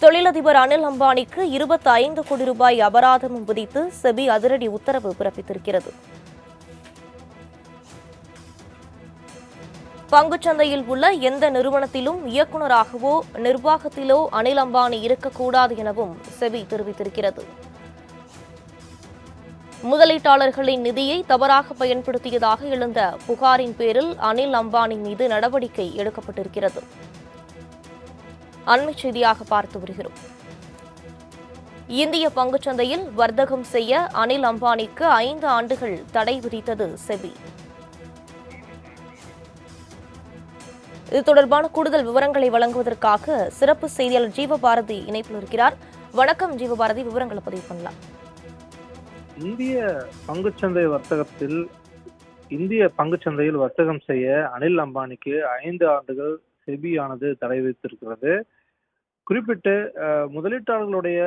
தொழிலதிபர் அனில் அம்பானிக்கு 25 கோடி ரூபாய் அபராதம் விதித்து செபி அதிரடி உத்தரவு பிறப்பித்திருக்கிறது. பங்குச்சந்தையில் உள்ள எந்த நிறுவனத்திலும் இயக்குநராகவோ நிர்வாகத்திலோ அனில் அம்பானி இருக்கக்கூடாது எனவும் செபி தெரிவித்திருக்கிறது. முதலீட்டாளர்களின் நிதியை தவறாக பயன்படுத்தியதாக எழுந்த புகாரின் பேரில் அனில் அம்பானி மீது நடவடிக்கை எடுக்கப்பட்டிருக்கிறது. அண்மைச் செய்தியாக பார்த்து வருகிறோம். இந்திய பங்குச்சந்தையில் வர்த்தகம் செய்ய அனில் அம்பானிக்கு 5 ஆண்டுகள் தடை விதித்தது செபி. இது தொடர்பான கூடுதல் விவரங்களை வழங்குவதற்காக சிறப்பு செய்தியாளர் ஜீவபாரதி இணைப்பில் இருக்கிறார். வணக்கம் ஜீவபாரதி, விவரங்களை பதிவு பண்ணலாம். இந்திய பங்குச்சந்தையில் வர்த்தகம் செய்ய அனில் அம்பானிக்கு 5 ஆண்டுகள் செபியானது தடை விதித்திருக்கிறது. குறிப்பிட்டு முதலீட்டாளர்களுடைய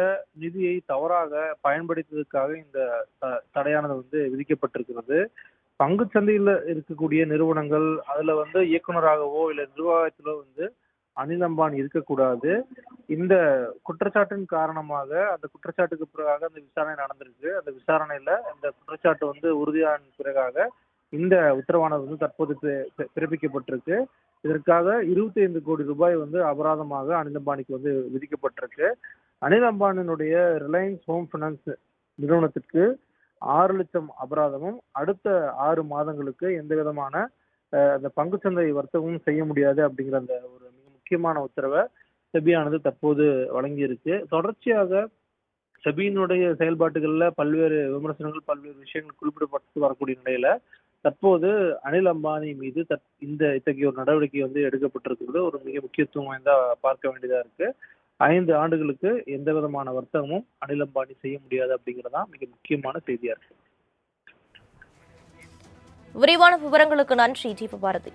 நிதியை தவறாக பயன்படுத்தியதற்காக இந்த தடையானது விதிக்கப்பட்டிருக்கிறது. பங்குச்சந்தையில் இருக்கக்கூடிய நிறுவனங்கள் அதுல இயக்குநராகவோ இல்ல நிர்வாகத்திலோ அனில் அம்பானி இருக்கக்கூடாது. இந்த குற்றச்சாட்டின் காரணமாக அந்த குற்றச்சாட்டுக்கு பிறகாக அந்த விசாரணை நடந்திருக்கு. அந்த விசாரணையில இந்த குற்றச்சாட்டு உறுதியான பிறகாக இந்த உத்தரவானது தற்போது பிறப்பிக்கப்பட்டிருக்கு. இதற்காக 25 கோடி ரூபாய் அபராதமாக அனில் அம்பானிக்கு விதிக்கப்பட்டிருக்கு. அனில் அம்பானியினுடைய ரிலையன்ஸ் ஹோம் பைனான்ஸ் நிறுவனத்திற்கு 6 லட்சம் அபராதமும், அடுத்த 6 மாதங்களுக்கு எந்த விதமான அந்த பங்குச்சந்தை வர்த்தகமும் செய்ய முடியாது அப்படிங்கிற அந்த ஒரு மிக முக்கியமான உத்தரவை செபியானது தற்போது வழங்கியிருக்கு. தொடர்ச்சியாக செபியினுடைய செயல்பாட்டுகள்ல பல்வேறு விமர்சனங்கள், பல்வேறு விஷயங்கள் குறிப்பிடப்பட்டு வரக்கூடிய நிலையில தற்போது அனில் அம்பானி மீது இத்தகைய ஒரு நடவடிக்கை எடுக்கப்பட்டிருக்கிறது. ஒரு மிக முக்கியத்துவம் வாய்ந்தா பார்க்க வேண்டியதா இருக்கு. 5 ஆண்டுகளுக்கு எந்த விதமான வர்த்தகமும் அனில் அம்பானி செய்ய முடியாது அப்படிங்கிறதா மிக முக்கியமான செய்தியா இருக்கு. விரிவான விவரங்களுக்கு நன்றி ஜீவபாரதி.